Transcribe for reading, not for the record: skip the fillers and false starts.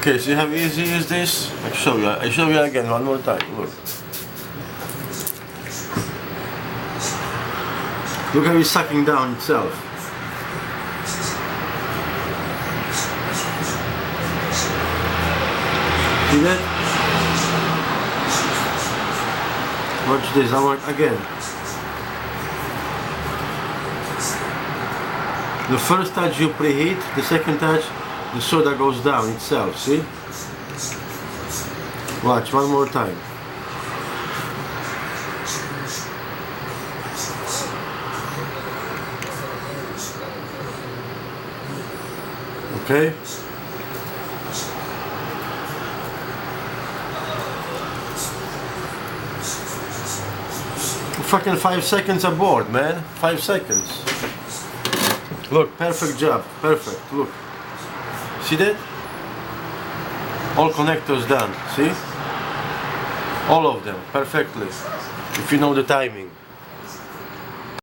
Okay, see how easy is this? I show you again one more time. Look. Look how it's sucking down itself. See that? Watch this, I want again. The first touch you preheat, the second touch the soda goes down itself, see? Watch, one more time. Okay? Fucking 5 seconds aboard, man. 5 seconds. Look, perfect job. Perfect. Look. See that? All connectors done. See? All of them. Perfectly. If you know the timing.